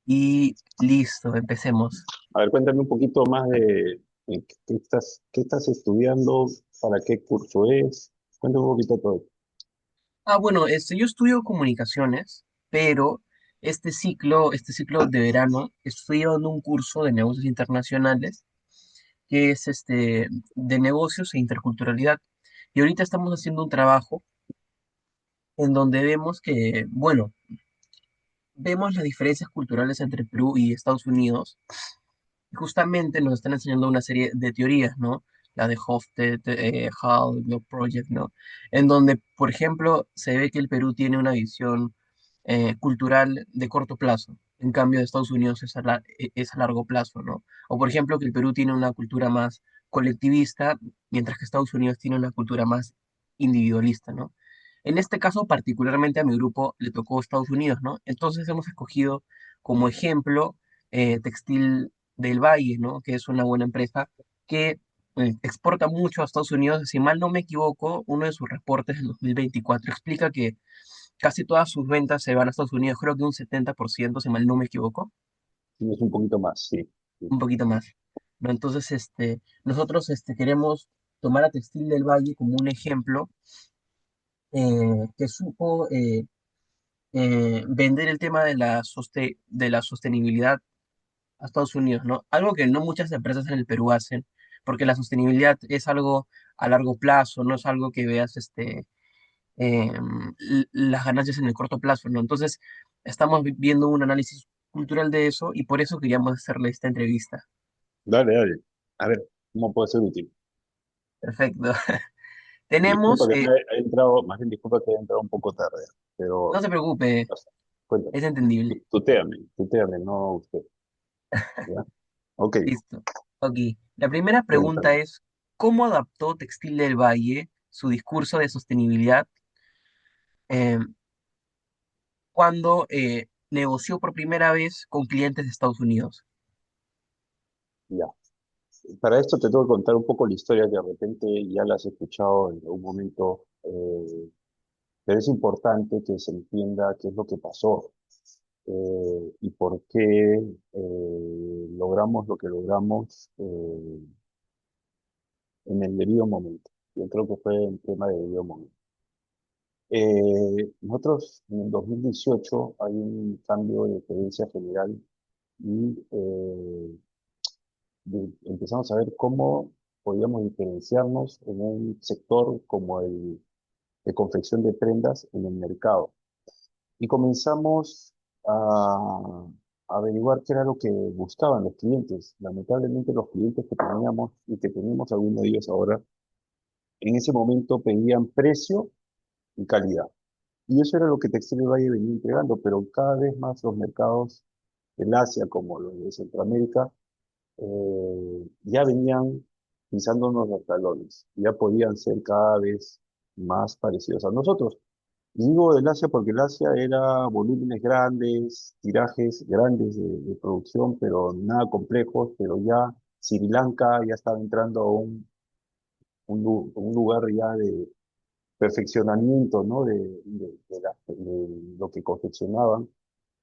Y listo, empecemos. A ver, cuéntame un poquito más de qué estás estudiando, para qué curso es. Cuéntame un poquito todo. Bueno, yo estudio comunicaciones, pero este ciclo de verano, estoy llevando un curso de negocios internacionales, que es de negocios e interculturalidad. Y ahorita estamos haciendo un trabajo en donde vemos que, bueno, vemos las diferencias culturales entre Perú y Estados Unidos. Justamente nos están enseñando una serie de teorías, ¿no? La de Hofstede, Hall, ¿no? Project, ¿no? En donde, por ejemplo, se ve que el Perú tiene una visión cultural de corto plazo. En cambio, de Estados Unidos es a largo plazo, ¿no? O, por ejemplo, que el Perú tiene una cultura más colectivista, mientras que Estados Unidos tiene una cultura más individualista, ¿no? En este caso, particularmente a mi grupo le tocó Estados Unidos, ¿no? Entonces hemos escogido como ejemplo Textil del Valle, ¿no? Que es una buena empresa que exporta mucho a Estados Unidos. Si mal no me equivoco, uno de sus reportes del 2024 explica que casi todas sus ventas se van a Estados Unidos, creo que un 70%, si mal no me equivoco, Tienes un poquito más, sí. Sí. un poquito más, ¿no? Entonces, nosotros queremos tomar a Textil del Valle como un ejemplo que supo vender el tema de de la sostenibilidad a Estados Unidos, ¿no? Algo que no muchas empresas en el Perú hacen, porque la sostenibilidad es algo a largo plazo, no es algo que veas las ganancias en el corto plazo, ¿no? Entonces, estamos viendo un análisis cultural de eso y por eso queríamos hacerle esta entrevista. Dale, dale. A ver, ¿cómo puede ser útil? Perfecto. Disculpa Tenemos, que haya entrado, más bien disculpa que haya entrado un poco tarde, no pero, se preocupe, o sea, cuéntame. es entendible. Tutéame, no usted. ¿Ya? Ok, Listo. Ok. La primera pregunta cuéntame. es, ¿cómo adaptó Textil del Valle su discurso de sostenibilidad eh, cuando negoció por primera vez con clientes de Estados Unidos? Ya. Para esto te tengo que contar un poco la historia que de repente ya la has escuchado en algún momento, pero es importante que se entienda qué es lo que pasó y por qué logramos lo que logramos en el debido momento. Yo creo que fue el tema de debido momento. Nosotros en el 2018 hay un cambio de tendencia general y empezamos a ver cómo podíamos diferenciarnos en un sector como el de confección de prendas en el mercado. Y comenzamos a averiguar qué era lo que buscaban los clientes. Lamentablemente los clientes que teníamos y que tenemos algunos de ellos ahora, en ese momento pedían precio y calidad. Y eso era lo que Textil del Valle venía entregando, pero cada vez más los mercados del Asia, como los de Centroamérica, ya venían pisándonos los talones, ya podían ser cada vez más parecidos a nosotros. Y digo del Asia porque el Asia era volúmenes grandes, tirajes grandes de producción, pero nada complejos, pero ya Sri Lanka ya estaba entrando a un lugar ya de perfeccionamiento, ¿no? De lo que confeccionaban.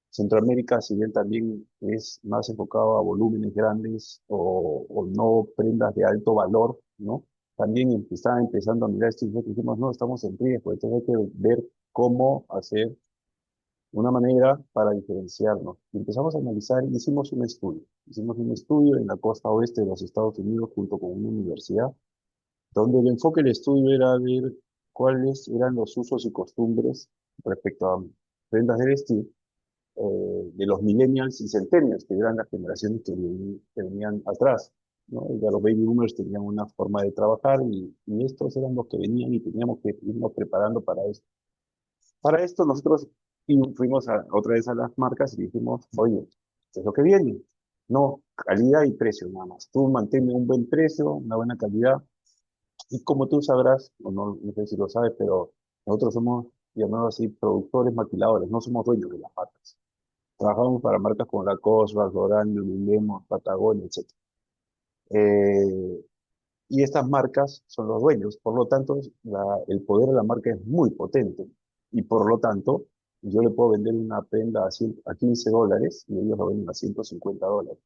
Centroamérica, si bien también es más enfocado a volúmenes grandes o no prendas de alto valor, ¿no? También estaba empezando a mirar esto y nosotros dijimos, no, estamos en riesgo, entonces hay que ver cómo hacer una manera para diferenciarnos. Y empezamos a analizar y hicimos un estudio. Hicimos un estudio en la costa oeste de los Estados Unidos junto con una universidad, donde el enfoque del estudio era ver cuáles eran los usos y costumbres respecto a prendas de vestir de los millennials y centennials, que eran las generaciones que venían atrás, ¿no? Ya los baby boomers tenían una forma de trabajar y estos eran los que venían y teníamos que irnos preparando para esto. Para esto nosotros fuimos otra vez a las marcas y dijimos, oye, ¿qué es lo que viene? No, calidad y precio nada más. Tú mantén un buen precio, una buena calidad. Y como tú sabrás, o no, no sé si lo sabes, pero nosotros somos llamados así productores maquiladores, no somos dueños de las marcas. Trabajamos para marcas como Lacoste, Ralph Lauren, Lululemon, Patagonia, etc. Eh, y estas marcas son los dueños, por lo tanto, el poder de la marca es muy potente. Y por lo tanto, Yo le puedo vender una prenda a $15 y ellos lo venden a $150.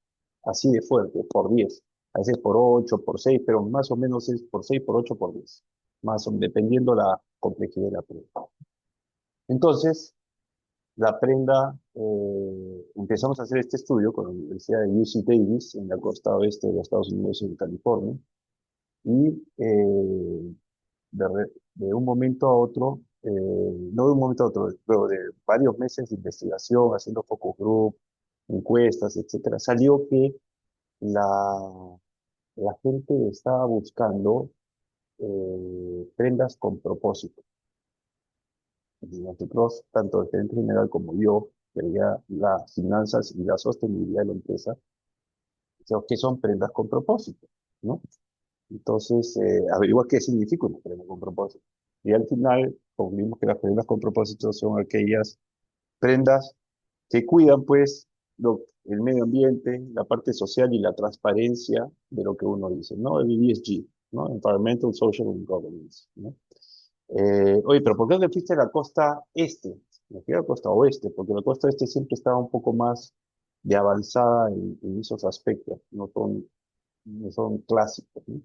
Así de fuerte, por 10. A veces por 8 por 6, pero más o menos es por 6 por 8 por 10. Más o menos, dependiendo la complejidad de la prenda. Entonces, la prenda, empezamos a hacer este estudio con la Universidad de UC Davis en la costa oeste de los Estados Unidos, en California, y de un momento a otro, no de un momento a otro, pero de varios meses de investigación, haciendo focus group, encuestas, etcétera, salió que la, la gente estaba buscando prendas con propósito. Y nosotros, tanto el gerente general como yo, que veía las finanzas y la sostenibilidad de la empresa, decíamos que son prendas con propósito, ¿no? Entonces, averigua qué significa una prenda con propósito. Y al final concluimos que las prendas con propósito son aquellas prendas que cuidan, pues, el medio ambiente, la parte social y la transparencia de lo que uno dice, ¿no? El ESG, ¿no? Environmental, Social and Governance, ¿no? Oye, pero ¿por qué no te fuiste a la costa este? Me fui a la costa oeste, porque la costa este siempre estaba un poco más de avanzada en esos aspectos, no son clásicos, ¿no?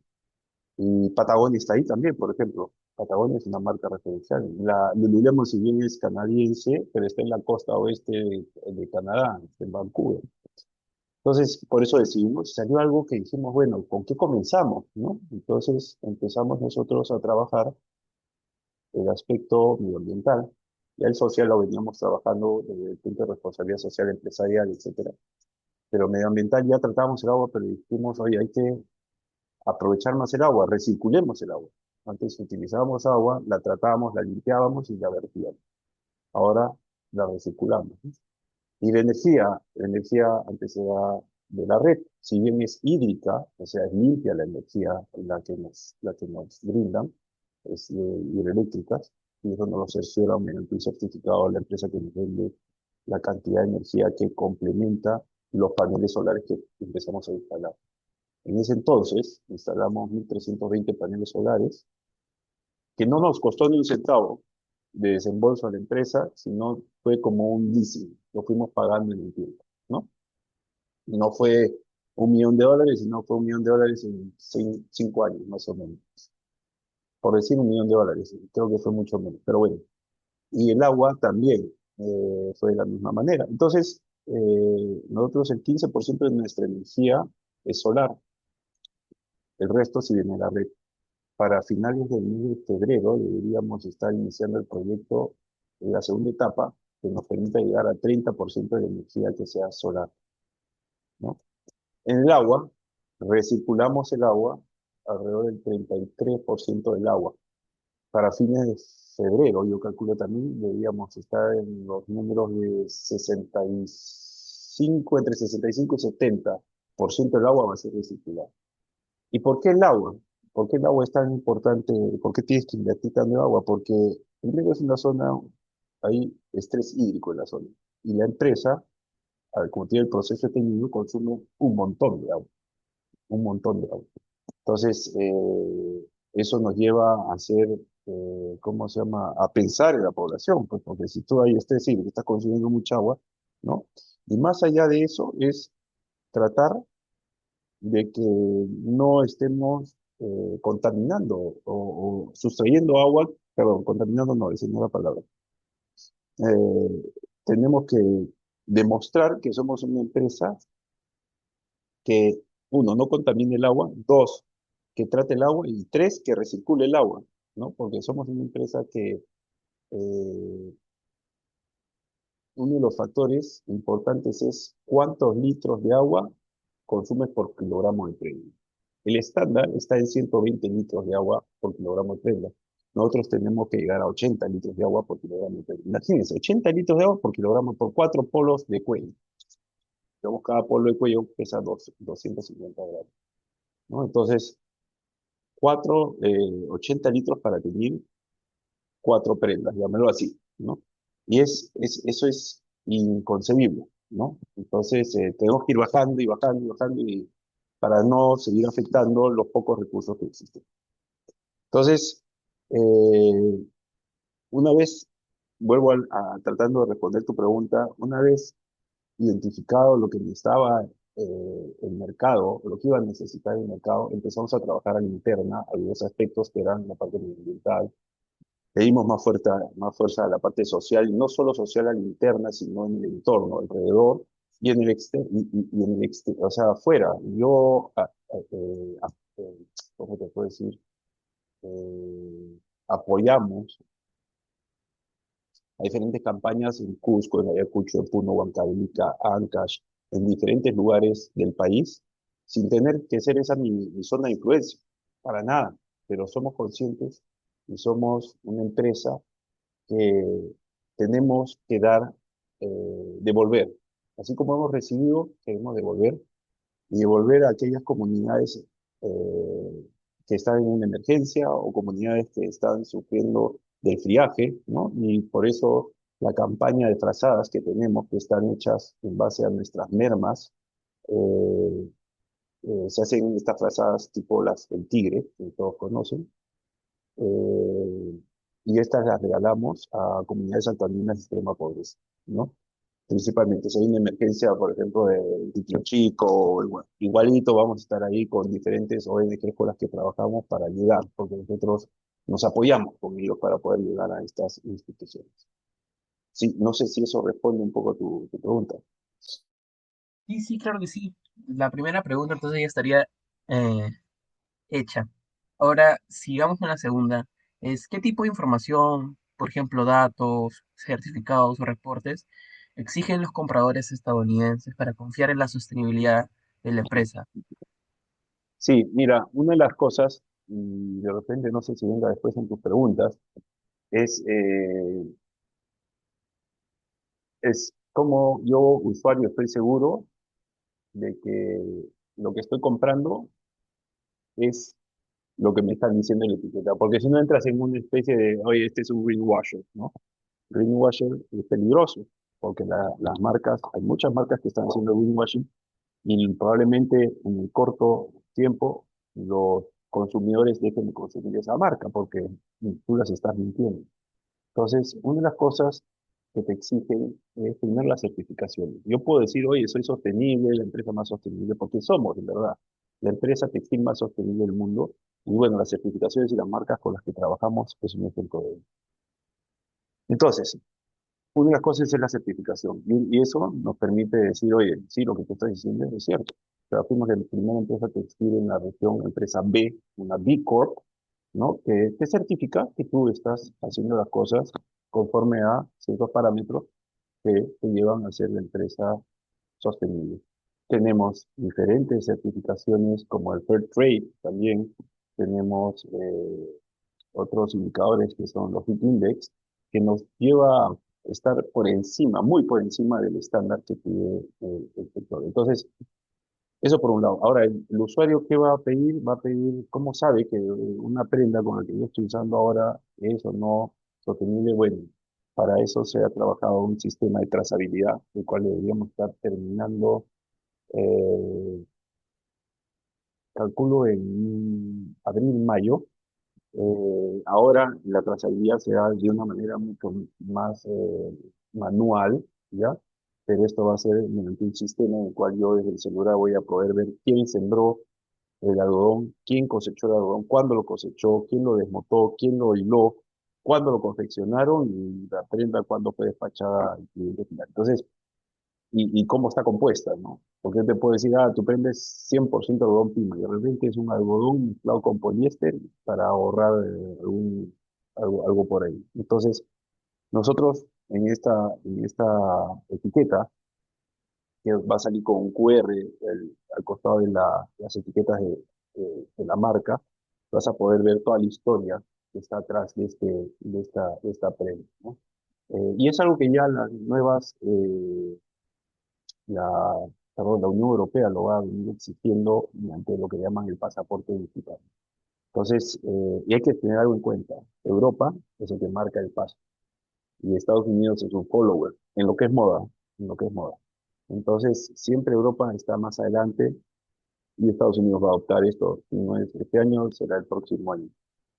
Y Patagonia está ahí también, por ejemplo. Patagonia es una marca referencial. La Lululemon, si bien es canadiense, pero está en la costa oeste de Canadá, está en Vancouver. Entonces, por eso decidimos, salió algo que dijimos, bueno, ¿con qué comenzamos, no? Entonces empezamos nosotros a trabajar el aspecto medioambiental. Ya el social lo veníamos trabajando desde el punto de responsabilidad social empresarial, etcétera. Pero medioambiental ya tratábamos el agua, pero dijimos, oye, hay que aprovechar más el agua, recirculemos el agua. Antes utilizábamos agua, la tratábamos, la limpiábamos y la vertíamos. Ahora la recirculamos, ¿no? Y la energía antes era de la red, si bien es hídrica, o sea, es limpia la energía la que nos brindan, es hidroeléctricas, y eso nos lo cerciora mediante un certificado de la empresa que nos vende la cantidad de energía que complementa los paneles solares que empezamos a instalar. En ese entonces instalamos 1.320 paneles solares, que no nos costó ni un centavo de desembolso a la empresa, sino fue como un leasing, lo fuimos pagando en el tiempo, ¿no? No fue $1 millón, sino fue $1 millón en 5 años, más o menos. Por decir $1 millón, creo que fue mucho menos, pero bueno. Y el agua también fue de la misma manera. Entonces, nosotros el 15% de nuestra energía es solar, el resto sí viene de la red. Para finales del mes de febrero deberíamos estar iniciando el proyecto en la segunda etapa, que nos permita llegar a 30% de la energía que sea solar, ¿no? En el agua, recirculamos el agua, alrededor del 33% del agua. Para fines de febrero, yo calculo también, deberíamos estar en los números de 65, entre 65 y 70% del agua va a ser recirculado. ¿Y por qué el agua? ¿Por qué el agua es tan importante? ¿Por qué tienes que invertir tanto en agua? Porque primero es una zona, hay estrés hídrico en la zona. Y la empresa, como tiene el proceso técnico, consume un montón de agua, un montón de agua. Entonces, eso nos lleva a hacer, ¿cómo se llama? A pensar en la población, pues, porque si tú hay estrés hídrico, estás consumiendo mucha agua, ¿no? Y más allá de eso es tratar de que no estemos contaminando o sustrayendo agua, perdón, contaminando no, esa no es la palabra. Tenemos que demostrar que somos una empresa que, uno, no contamine el agua, dos, que trate el agua y tres, que recircule el agua, ¿no? Porque somos una empresa que uno de los factores importantes es cuántos litros de agua consumes por kilogramo de prenda. El estándar está en 120 litros de agua por kilogramo de prenda. Nosotros tenemos que llegar a 80 litros de agua por kilogramo de prenda. Imagínense, 80 litros de agua por kilogramo por 4 polos de cuello. Digamos, cada polo de cuello pesa 250 gramos, ¿no? Entonces, 80 litros para tener 4 prendas, llamémoslo así, ¿no? Y eso es inconcebible, ¿no? Entonces, tenemos que ir bajando y bajando y bajando para no seguir afectando los pocos recursos que existen. Entonces, una vez vuelvo tratando de responder tu pregunta. Una vez identificado lo que necesitaba el mercado, lo que iba a necesitar el mercado, empezamos a trabajar a la interna, algunos aspectos que eran la parte medioambiental. Le dimos más fuerza a la parte social, y no solo social a la interna, sino en el entorno, alrededor, y en el y en el o sea, afuera. ¿Cómo te puedo decir? Eh, Apoyamos a diferentes campañas en Cusco, en Ayacucho, en Puno, Huancavelica, Ancash, en diferentes lugares del país, sin tener que ser esa mi zona de influencia, para nada, pero somos conscientes y somos una empresa que tenemos que dar, devolver. Así como hemos recibido, queremos devolver y devolver a aquellas comunidades que están en una emergencia o comunidades que están sufriendo del friaje, ¿no? Y por eso la campaña de frazadas que tenemos, que están hechas en base a nuestras mermas, eh, se hacen estas frazadas tipo las del tigre, que todos conocen, eh, y estas las regalamos a comunidades altoandinas de extrema pobreza, ¿no? Principalmente, si hay una emergencia, por ejemplo, de Titio Chico, o igualito vamos a estar ahí con diferentes ONGs con las que trabajamos para ayudar, porque nosotros nos apoyamos con ellos para poder llegar a estas instituciones. Sí, no sé si eso responde un poco a tu pregunta. Sí, sí, claro que sí. La primera pregunta entonces ya estaría eh, hecha. Ahora, sigamos con la segunda. ¿Qué tipo de información, por ejemplo, datos, certificados o reportes, exigen los compradores estadounidenses para confiar en la sostenibilidad de la empresa? Sí, mira, una de las cosas, y de repente no sé si venga después en tus preguntas, es, eh, es cómo yo, usuario, estoy seguro de que lo que estoy comprando es lo que me están diciendo en la etiqueta, porque si no entras en una especie de, oye, este es un greenwasher, ¿no? Greenwasher es peligroso, porque las marcas, hay muchas marcas que están haciendo greenwashing y probablemente en el corto tiempo los consumidores dejen de consumir esa marca porque tú las estás mintiendo. Entonces, una de las cosas que te exigen es tener las certificaciones. Yo puedo decir, oye, soy sostenible, la empresa más sostenible, porque somos, en verdad, la empresa textil más sostenible del mundo. Y bueno, las certificaciones y las marcas con las que trabajamos es un ejemplo de ello. Entonces, una de las cosas es la certificación. Y eso nos permite decir, oye, sí, lo que tú estás diciendo es cierto. O sea, fuimos la primera empresa textil en la región, empresa B, una B Corp, ¿no? Que te certifica que tú estás haciendo las cosas conforme a ciertos parámetros que te llevan a ser la empresa sostenible. Tenemos diferentes certificaciones como el Fair Trade también. Tenemos otros indicadores que son los HIT Index, que nos lleva a estar por encima, muy por encima del estándar que pide el sector. Entonces, eso por un lado. Ahora, el usuario, ¿qué va a pedir? Va a pedir, ¿cómo sabe que una prenda con la que yo estoy usando ahora es o no sostenible? Bueno, para eso se ha trabajado un sistema de trazabilidad, el cual deberíamos estar terminando, eh, calculo, en abril, mayo. Ahora la trazabilidad se da de una manera mucho más manual, ¿ya? Pero esto va a ser mediante un sistema en el cual yo desde el celular voy a poder ver quién sembró el algodón, quién cosechó el algodón, cuándo lo cosechó, quién lo desmotó, quién lo hiló, cuándo lo confeccionaron y la prenda cuándo fue despachada al cliente final. Entonces, y cómo está compuesta, ¿no? Porque yo te puedo decir, ah, tu prenda es 100% algodón pima, y de repente es un algodón mezclado con poliéster para ahorrar algo por ahí. Entonces, nosotros en esta etiqueta, que va a salir con un QR al costado de las etiquetas de la marca, vas a poder ver toda la historia que está atrás de esta prenda, ¿no? Y es algo que ya las nuevas, la, la Unión Europea lo va a venir exigiendo mediante lo que llaman el pasaporte digital. Entonces, y hay que tener algo en cuenta. Europa es el que marca el paso y Estados Unidos es un follower en lo que es moda, en lo que es moda. Entonces, siempre Europa está más adelante y Estados Unidos va a adoptar esto. Si no es este año, será el próximo año.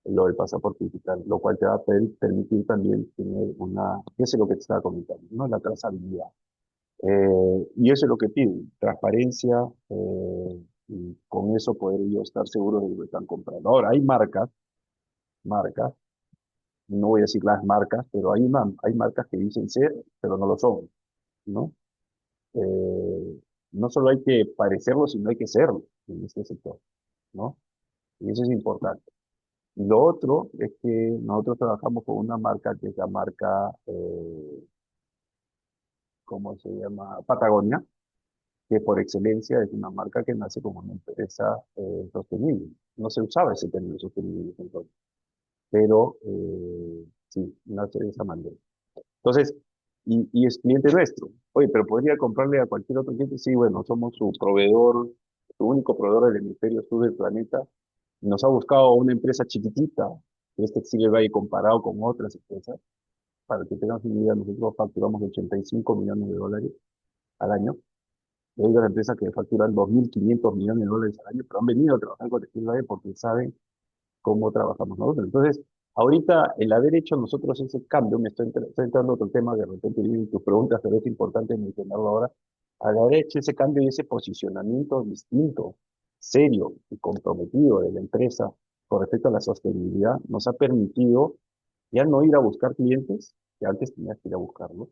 lo del pasaporte digital, lo cual te va a permitir también tener una, qué es lo que te estaba comentando, ¿no? La trazabilidad. Y eso es lo que piden, transparencia, y con eso poder ellos estar seguros de lo que están comprando. Ahora, hay marcas, no voy a decir las marcas, pero hay marcas que dicen ser, pero no lo son, ¿no? Eh, no solo hay que parecerlo, sino hay que serlo en este sector, ¿no? Y eso es importante. Y lo otro es que nosotros trabajamos con una marca que es la marca, ¿cómo se llama? Patagonia, que por excelencia es una marca que nace como una empresa sostenible. No se usaba ese término sostenible entonces, pero sí, nace de esa manera. Entonces, y es cliente nuestro. Oye, pero podría comprarle a cualquier otro cliente. Sí, bueno, somos su proveedor, su único proveedor del hemisferio sur del planeta. Nos ha buscado una empresa chiquitita, que es Textil Valle comparado con otras empresas. Para que tengas una idea, nosotros facturamos 85 millones de dólares al año. Y hay otras empresas que facturan 2.500 millones de dólares al año, pero han venido a trabajar con Textil Valle porque saben cómo trabajamos nosotros. Entonces, ahorita el haber hecho nosotros ese cambio, estoy entrando a otro tema, de repente vienen tus preguntas, pero es importante mencionarlo ahora, al haber hecho ese cambio y ese posicionamiento distinto, serio y comprometido de la empresa con respecto a la sostenibilidad, nos ha permitido ya no ir a buscar clientes, que antes tenías que ir a buscarlos,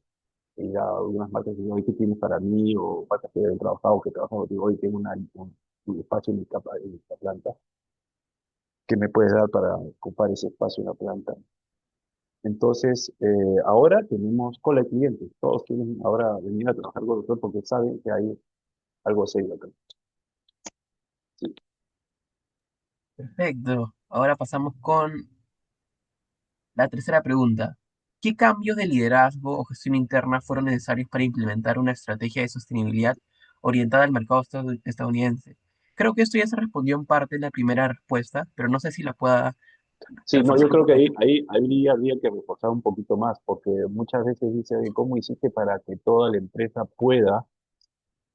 ir a algunas marcas y digo, ¿qué tienes para mí? O marcas que han trabajado, que trabajan, digo, hoy tengo un espacio en esta planta, ¿qué me puedes dar para ocupar ese espacio en la planta? Entonces, ahora tenemos cola de clientes. Todos quieren ahora venir a trabajar con nosotros porque saben que hay algo serio acá. Sí. Perfecto. Ahora pasamos con la tercera pregunta. ¿Qué cambios de liderazgo o gestión interna fueron necesarios para implementar una estrategia de sostenibilidad orientada al mercado estadounidense? Creo que esto ya se respondió en parte en la primera respuesta, pero no sé si la pueda Sí, no, yo reforzar un creo que poco. ahí habría que reforzar un poquito más, porque muchas veces dice, "Oye, ¿cómo hiciste para que toda la empresa pueda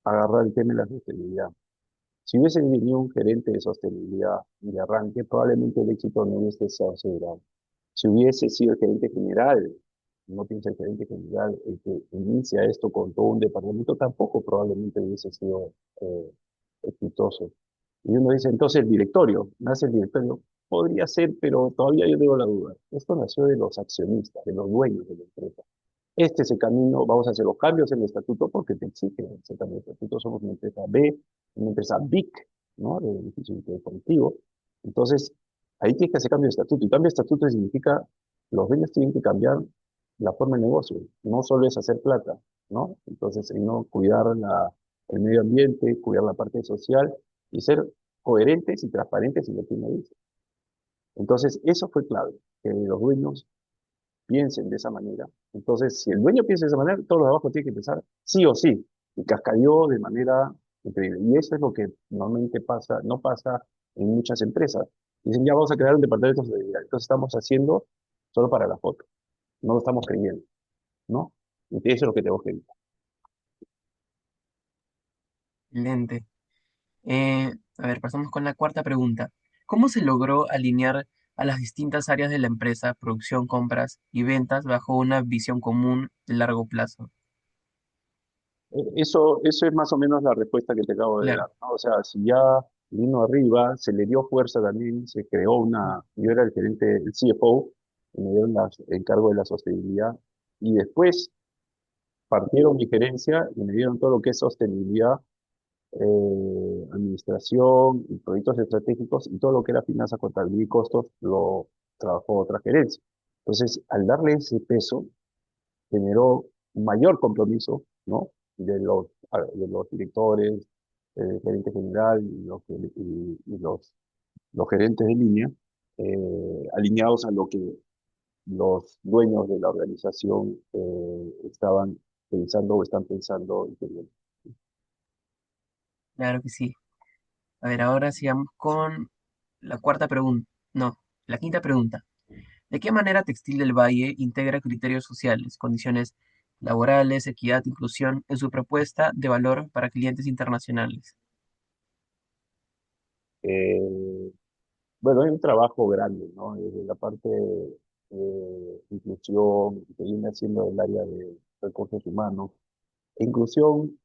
agarrar el tema de la sostenibilidad? Si hubiese venido un gerente de sostenibilidad de arranque, probablemente el éxito no hubiese sido asegurado. Si hubiese sido el gerente general, no piensa el gerente general, el que inicia esto con todo un departamento, tampoco probablemente hubiese sido eh, exitoso. Y uno dice, entonces el directorio, nace el directorio, podría ser, pero todavía yo tengo la duda. Esto nació de los accionistas, de los dueños de la empresa. Este es el camino, vamos a hacer los cambios en el estatuto porque te exigen hacer cambios de estatuto. Somos una empresa B, una empresa BIC, ¿no? De beneficio colectivo. Entonces, ahí tienes que hacer cambio de estatuto. Y cambio de estatuto significa los dueños tienen que cambiar la forma de negocio. No solo es hacer plata, ¿no? Entonces, sino cuidar el medio ambiente, cuidar la parte social y ser coherentes y transparentes en lo que uno dice. Entonces, eso fue clave, que los dueños piensen de esa manera. Entonces, si el dueño piensa de esa manera, todos los de abajo tienen que pensar sí o sí. Y cascayó de manera increíble. Y eso es lo que normalmente pasa, no pasa en muchas empresas. Dicen, ya vamos a crear un departamento de sostenibilidad. Entonces estamos haciendo solo para la foto. No lo estamos creyendo, ¿no? Y eso es lo que tengo que evitar. Excelente. A ver, pasamos con la cuarta pregunta. ¿Cómo se logró alinear a las distintas áreas de la empresa, producción, compras y ventas, bajo una visión común de largo plazo? Eso es más o menos la respuesta que te acabo de Claro. dar, ¿no? O sea, si ya vino arriba, se le dio fuerza también, se creó yo era el gerente, el CFO, y me dieron el cargo de la sostenibilidad, y después partieron mi gerencia y me dieron todo lo que es sostenibilidad, administración y proyectos estratégicos, y todo lo que era finanzas, contabilidad y costos, lo trabajó otra gerencia. Entonces, al darle ese peso, generó un mayor compromiso, ¿no? De los directores, el gerente general y los gerentes de línea, alineados a lo que los dueños de la organización estaban pensando o están pensando y queriendo. Claro que sí. A ver, ahora sigamos con la cuarta pregunta. No, la quinta pregunta. ¿De qué manera Textil del Valle integra criterios sociales, condiciones laborales, equidad, inclusión en su propuesta de valor para clientes internacionales? Eh, bueno, hay un trabajo grande, ¿no? Desde la parte inclusión que viene haciendo el área de recursos humanos. E inclusión,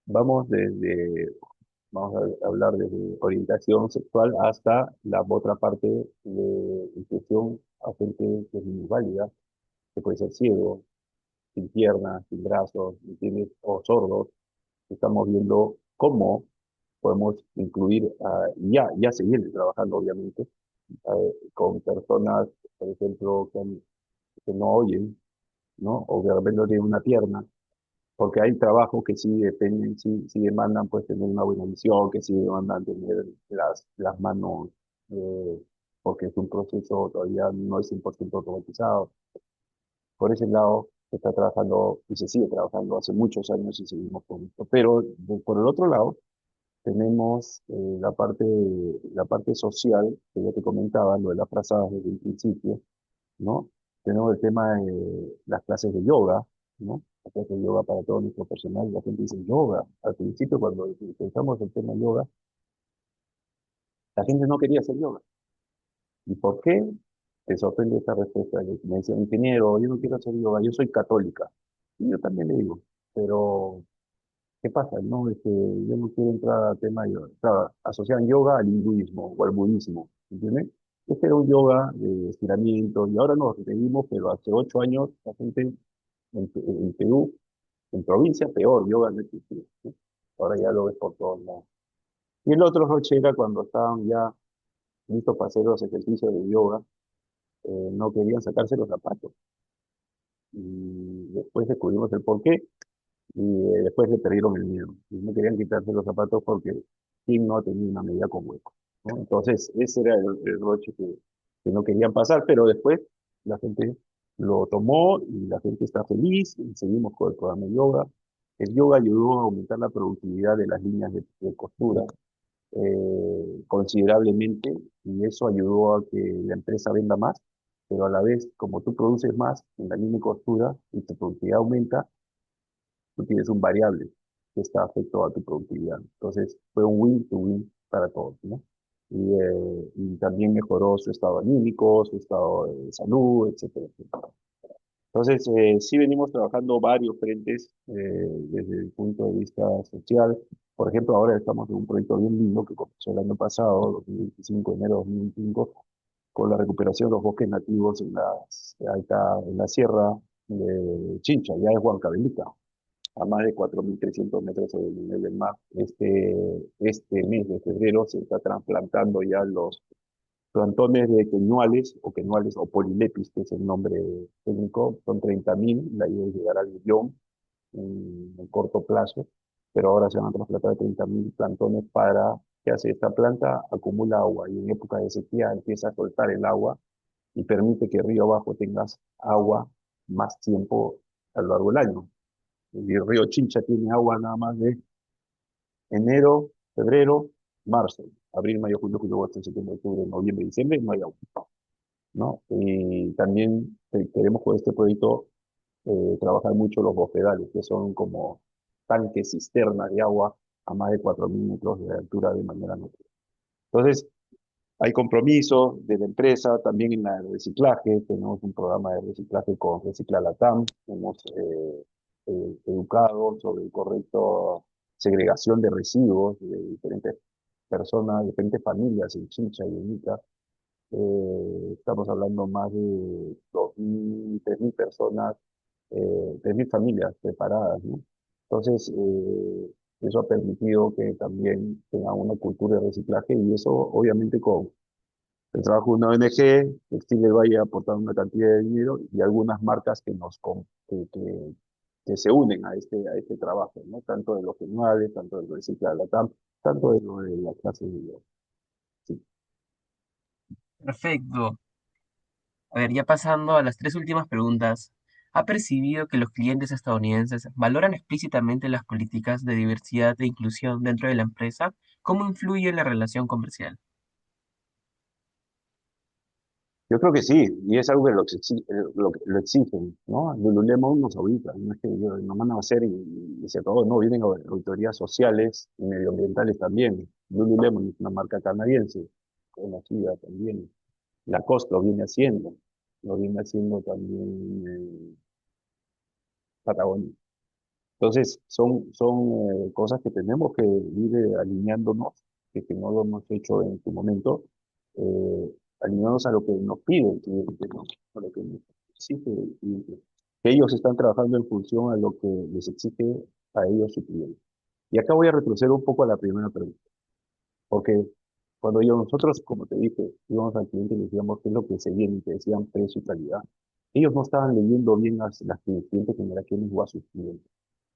vamos desde, vamos a hablar desde orientación sexual hasta la otra parte de inclusión a gente que es minusválida, que puede ser ciego, sin piernas, sin brazos, ¿entiendes? O sordos. Estamos viendo cómo podemos incluir, ya se viene trabajando obviamente, con personas, por ejemplo, que no oyen, ¿no? O que de repente no tienen una pierna, porque hay trabajos que sí dependen, sí demandan pues tener una buena visión, que sí demandan tener las manos, porque es un proceso todavía no es 100% automatizado. Por ese lado se está trabajando y se sigue trabajando hace muchos años y seguimos con esto. Pero por el otro lado, tenemos la parte social, que ya te comentaba, lo de las frazadas desde el principio, ¿no? Tenemos el tema de las clases de yoga, ¿no? Las clases de yoga para todo nuestro personal. La gente dice yoga. Al principio, cuando pensamos el tema yoga, la gente no quería hacer yoga. ¿Y por qué? Te sorprende esta respuesta. Me decía, ingeniero, yo no quiero hacer yoga, yo soy católica. Y yo también le digo, pero ¿qué pasa? No, yo no quiero entrar a tema de yoga. Claro, asocian yoga al hinduismo o al budismo, ¿entiendes? Este era un yoga de estiramiento y ahora nos reímos, pero hace 8 años la gente en Perú, en provincia, peor, yoga no existía, ¿sí? Ahora ya lo ves por todos lados. Y el otro noche era cuando estaban ya listos para hacer los ejercicios de yoga, no querían sacarse los zapatos. Y después descubrimos el porqué y después le perdieron el miedo. Y no querían quitarse los zapatos porque ¿quién no tenía una medida con hueco? ¿No? Entonces, ese era el roche que no querían pasar, pero después la gente lo tomó y la gente está feliz y seguimos con el programa de yoga. El yoga ayudó a aumentar la productividad de las líneas de costura considerablemente y eso ayudó a que la empresa venda más, pero a la vez, como tú produces más en la línea de costura y tu productividad aumenta, tú tienes un variable que está afecto a tu productividad. Entonces, fue un win-to-win para todos, ¿no? Y también mejoró su estado anímico, su estado de salud, etcétera, etcétera. Entonces, sí venimos trabajando varios frentes desde el punto de vista social. Por ejemplo, ahora estamos en un proyecto bien lindo que comenzó el año pasado, 2025, enero de 2025, con la recuperación de los bosques nativos en la sierra de Chincha, ya es Huancavelica, a más de 4.300 metros sobre el nivel del mar. Este mes de febrero se está trasplantando ya los plantones de queñuales o polilepis, que es el nombre técnico, son 30.000, la idea es llegar al millón en corto plazo, pero ahora se van a trasplantar 30.000 plantones para, ¿qué hace? Esta planta acumula agua y en época de sequía empieza a soltar el agua y permite que río abajo tengas agua más tiempo a lo largo del año. El río Chincha tiene agua nada más de enero, febrero, marzo, abril, mayo, junio, julio, agosto, septiembre, octubre, noviembre, diciembre, no hay agua, ¿no? Y también queremos con este proyecto trabajar mucho los bofedales, que son como tanques cisternas de agua a más de 4.000 metros de altura de manera natural. Entonces, hay compromisos de la empresa también en el reciclaje. Tenemos un programa de reciclaje con Recicla Latam. Hemos educado sobre el correcto segregación de residuos de diferentes personas, diferentes familias en Chincha y en Ica. Estamos hablando más de 2.000, 3.000 personas, 3.000 familias preparadas, ¿no? Entonces, eso ha permitido que también tengan una cultura de reciclaje y eso obviamente con el trabajo de una ONG, Textil del Valle aportando una cantidad de dinero y algunas marcas que se unen a este trabajo, ¿no? Tanto de los genuales, tanto de los recicla Latam, tanto de lo de la clase de sí. Perfecto. A ver, ya pasando a las tres últimas preguntas. ¿Ha percibido que los clientes estadounidenses valoran explícitamente las políticas de diversidad e inclusión dentro de la empresa? ¿Cómo influye en la relación comercial? Yo creo que sí, y es algo que lo exigen, ¿no? Lululemon nos audita, no es que nos mandan a hacer y se acabó, no, vienen auditorías sociales y medioambientales también. Lululemon es una marca canadiense, conocida también. Lacoste lo viene haciendo también Patagonia. Entonces, son cosas que tenemos que ir alineándonos, que no lo hemos hecho en su momento, alineándonos a lo que nos pide el cliente, ¿no? A lo que nos exige el cliente. Que ellos están trabajando en función a lo que les exige a ellos su cliente. Y acá voy a retroceder un poco a la primera pregunta, porque cuando nosotros, como te dije, íbamos al cliente y le decíamos qué es lo que se viene, y te decían precio y calidad, ellos no estaban leyendo bien las clientes generaciones o a sus clientes.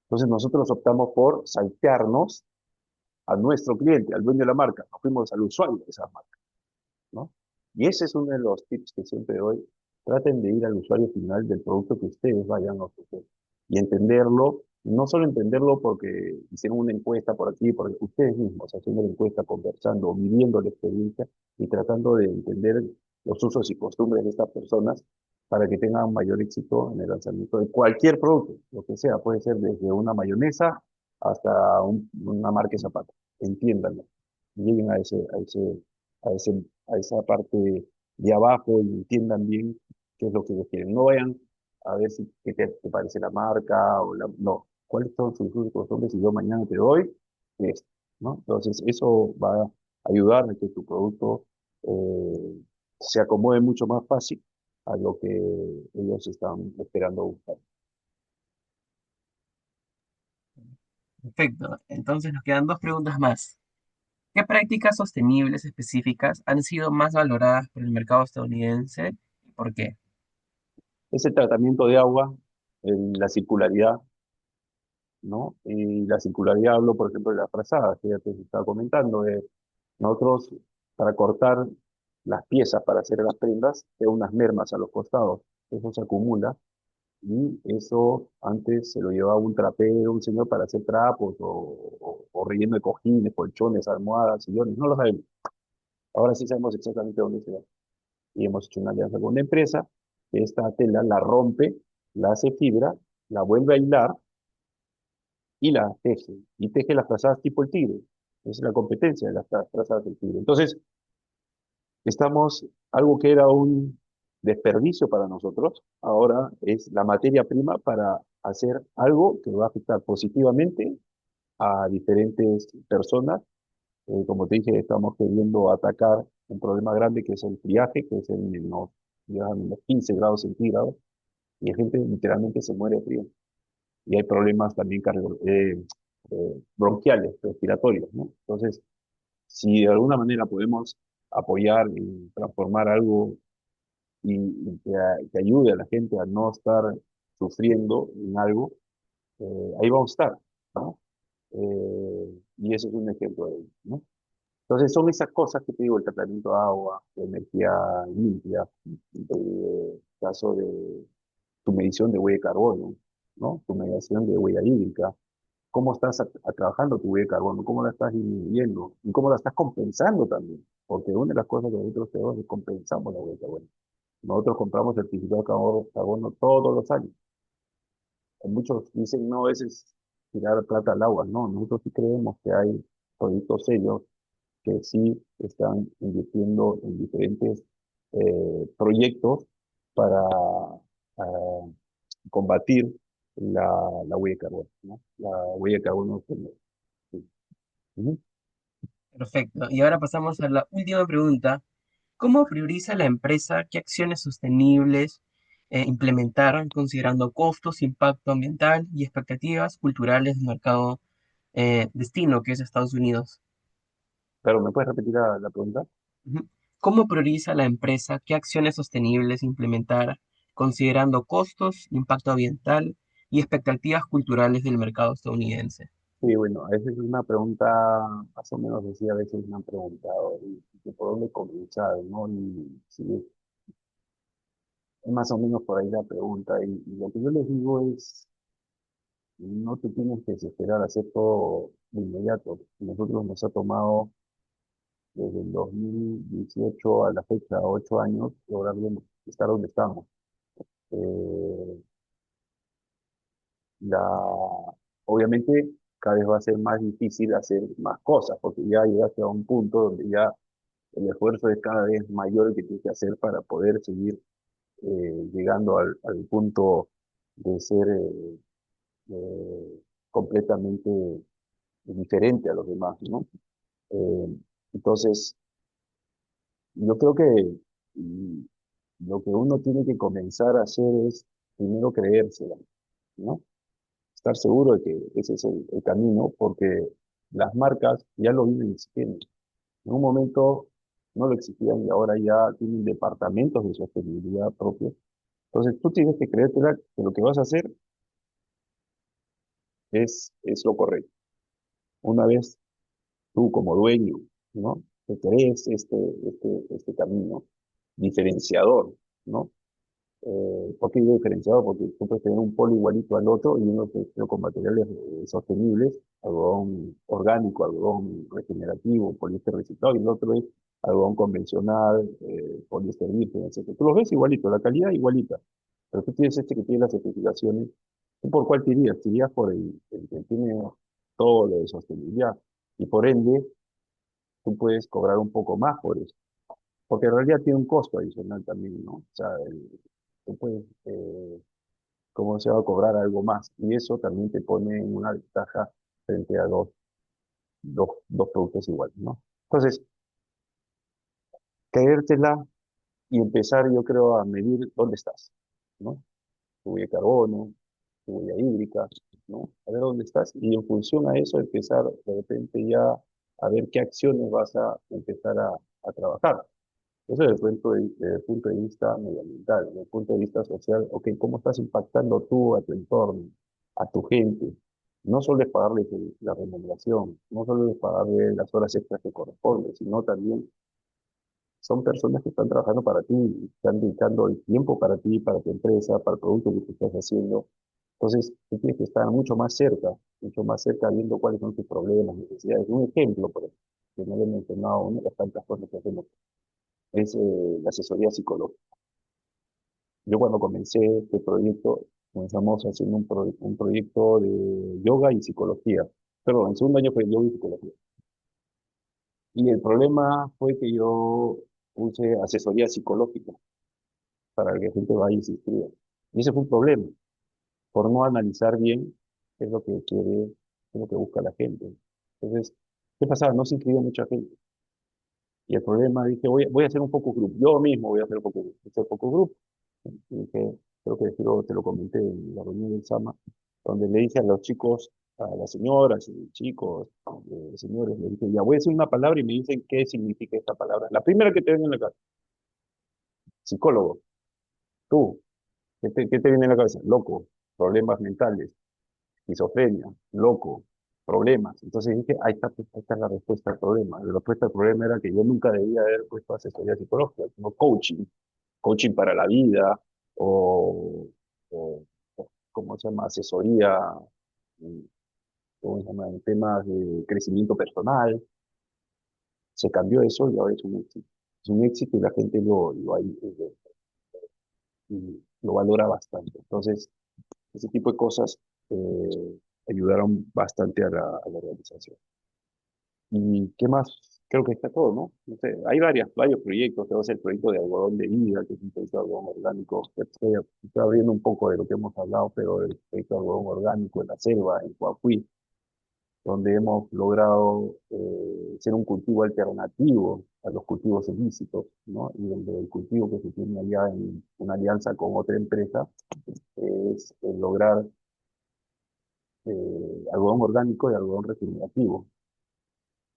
Entonces nosotros optamos por saltearnos a nuestro cliente, al dueño de la marca, nos fuimos al usuario de esa marca, ¿no? Y ese es uno de los tips que siempre doy. Traten de ir al usuario final del producto que ustedes vayan a ofrecer y entenderlo, no solo entenderlo porque hicieron una encuesta por aquí, porque ustedes mismos haciendo la encuesta, conversando, viviendo la experiencia y tratando de entender los usos y costumbres de estas personas para que tengan mayor éxito en el lanzamiento de cualquier producto, lo que sea, puede ser desde una mayonesa hasta una marca de zapatos. Entiéndanlo, lleguen a esa parte de abajo y entiendan bien qué es lo que ellos quieren. No vayan a ver si qué te parece la marca o no. ¿Cuáles son sus usos y costumbres? Y yo mañana te doy esto, ¿no? Entonces, eso va a ayudar a que tu producto se acomode mucho más fácil a lo que ellos están esperando buscar. Perfecto. Entonces nos quedan dos preguntas más. ¿Qué prácticas sostenibles específicas han sido más valoradas por el mercado estadounidense y por qué? Ese tratamiento de agua, la circularidad, ¿no? Y la circularidad hablo, por ejemplo, de las frazadas, que ya te estaba comentando. Nosotros, para cortar las piezas para hacer las prendas, de unas mermas a los costados. Eso se acumula y eso antes se lo llevaba un trapero, un señor para hacer trapos o relleno de cojines, colchones, almohadas, sillones, no lo sabemos. Ahora sí sabemos exactamente dónde se va. Y hemos hecho una alianza con una empresa que esta tela la rompe, la hace fibra, la vuelve a hilar y la teje. Y teje las frazadas tipo el tigre. Esa es la competencia de las frazadas del tigre. Entonces, estamos, algo que era un desperdicio para nosotros, ahora es la materia prima para hacer algo que va a afectar positivamente a diferentes personas. Como te dije, estamos queriendo atacar un problema grande que es el friaje, que es en menos 15 grados centígrados, y la gente literalmente se muere de frío. Y hay problemas también bronquiales, respiratorios, ¿no? Entonces, si de alguna manera podemos apoyar y transformar algo y que ayude a la gente a no estar sufriendo en algo, ahí vamos a estar, ¿no? Y eso es un ejemplo de ello, ¿no? Entonces son esas cosas que te digo, el tratamiento de agua, de energía limpia, el caso de tu medición de huella de carbono, ¿no? Tu medición de huella hídrica, cómo estás trabajando tu huella de carbono, cómo la estás disminuyendo y cómo la estás compensando también, porque una de las cosas que nosotros tenemos es compensamos la huella de carbono. Nosotros compramos certificado de carbono todos los años. Muchos dicen, no, ese es tirar plata al agua. No, nosotros sí creemos que hay proyectos serios que sí están invirtiendo en diferentes proyectos para combatir la huella de carbono, ¿no? La huella de carbono. Sí. Ujú. Perfecto. Y ahora pasamos a la última pregunta. ¿Cómo prioriza la empresa qué acciones sostenibles implementar considerando costos, impacto ambiental y expectativas culturales del mercado destino, que es Estados Unidos? Pero, ¿me puedes repetir la pregunta? Ujú. ¿Cómo prioriza la empresa qué acciones sostenibles implementar considerando costos, impacto ambiental y expectativas culturales del mercado estadounidense? Sí, bueno, esa es una pregunta, más o menos así, a veces me han preguntado, y que por dónde comenzar, ¿no? Y sí, es más o menos por ahí la pregunta. Y lo que yo les digo es, no te tienes que desesperar a hacer todo de inmediato. Nosotros nos ha tomado desde el 2018 a la fecha, 8 años, lograr estar donde estamos. Eh, la, obviamente, cada vez va a ser más difícil hacer más cosas, porque ya llegaste a un punto donde ya el esfuerzo es cada vez mayor el que tienes que hacer para poder seguir llegando al punto de ser completamente diferente a los demás, ¿no? Eh, entonces, yo creo que mm, lo que uno tiene que comenzar a hacer es primero creérsela, ¿no? Estar seguro de que ese es el camino, porque las marcas ya lo viven existiendo. En un momento no lo existían y ahora ya tienen departamentos de sostenibilidad propios. Entonces tú tienes que creértela que lo que vas a hacer es lo correcto. Una vez tú como dueño, ¿no? Que crees este camino diferenciador, ¿no? ¿Por qué digo diferenciado? Porque tú puedes tener un polo igualito al otro y uno que hecho con materiales sostenibles, algodón orgánico, algodón regenerativo, poliéster reciclado, y el otro es algodón convencional, poliéster virgen, etcétera. Tú los ves igualito, la calidad igualita, pero tú tienes este que tiene las certificaciones. ¿Tú por cuál te irías? Te irías por el que tiene todo lo de sostenibilidad y por ende tú puedes cobrar un poco más por eso, porque en realidad tiene un costo adicional también, ¿no? O sea, tú puedes cómo se va a cobrar algo más. Y eso también te pone en una ventaja frente a dos productos iguales, ¿no? Entonces, creértela y empezar, yo creo, a medir dónde estás, ¿no? Tu huella de carbono, tu huella hídrica, ¿no? A ver dónde estás y en función a eso empezar de repente ya a ver qué acciones vas a empezar a trabajar. Eso desde el punto de vista medioambiental, desde el punto de vista social, ok, ¿cómo estás impactando tú a tu entorno, a tu gente? No solo es pagarles la remuneración, no solo es pagarles las horas extras que corresponden, sino también son personas que están trabajando para ti, están dedicando el tiempo para ti, para tu empresa, para el producto que tú estás haciendo. Entonces, tú tienes que estar mucho más cerca viendo cuáles son tus problemas, necesidades. Un ejemplo, por ejemplo, que no le he mencionado, una de las tantas cosas que hacemos es la asesoría psicológica. Yo cuando comencé este proyecto, comenzamos haciendo un proyecto de yoga y psicología. Perdón, el segundo año fue yoga y psicología. Y el problema fue que yo puse asesoría psicológica para que la gente vaya y se inscriba. Y ese fue un problema, por no analizar bien qué es lo que quiere, qué es lo que busca la gente. Entonces, ¿qué pasaba? No se inscribía mucha gente. Y el problema, dije, voy a hacer un focus group. Yo mismo voy a hacer un focus group. Este focus group, dije, creo que te lo comenté en la reunión del SAMA, donde le dije a los chicos, a las señoras y chicos, señores, le dije, ya voy a decir una palabra y me dicen qué significa esta palabra. La primera que te venga en la cabeza, psicólogo, tú, ¿qué te viene en la cabeza? Loco, problemas mentales, esquizofrenia, loco, problemas. Entonces dije, ahí está la respuesta al problema. La respuesta al problema era que yo nunca debía haber puesto asesoría psicológica, sino coaching, coaching para la vida o, o ¿cómo se llama? Asesoría, mm, ¿cómo se llama? En temas de crecimiento personal. Se cambió eso y ahora es un éxito. Es un éxito y la gente lo valora bastante. Entonces, ese tipo de cosas ayudaron bastante a la organización. ¿Y qué más? Creo que está todo, ¿no? No sé, hay varios proyectos. Tenemos el proyecto de algodón de vida, que es un proyecto de algodón orgánico. Estoy abriendo un poco de lo que hemos hablado, pero el proyecto de algodón orgánico en la selva, en Coahuí, donde hemos logrado ser un cultivo alternativo a los cultivos ilícitos, ¿no? Y donde el cultivo que se tiene allá en una alianza con otra empresa es lograr algodón orgánico y algodón regenerativo.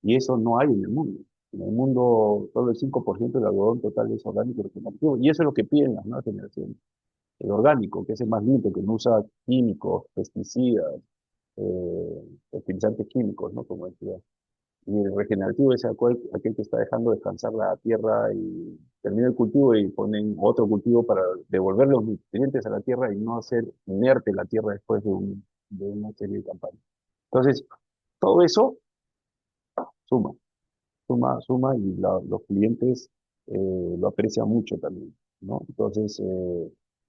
Y eso no hay en el mundo. En el mundo, solo el 5% del algodón total es orgánico y regenerativo. Y eso es lo que piden las nuevas generaciones. El orgánico, que es el más limpio, que no usa químicos, pesticidas, fertilizantes químicos, ¿no? Como decía. Y el regenerativo es aquel que está dejando descansar la tierra y termina el cultivo y ponen otro cultivo para devolver los nutrientes a la tierra y no hacer inerte la tierra después de una serie de campañas. Entonces, todo eso suma. Suma y los clientes lo aprecian mucho también, ¿no? Entonces,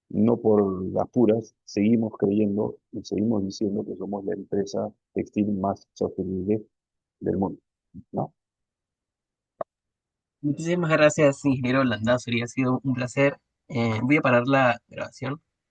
no por las puras, seguimos creyendo y seguimos diciendo que somos la empresa textil más sostenible del mundo, ¿no? Muchísimas gracias, ingeniero Landazuri. Ha sido un placer. Voy a parar la grabación.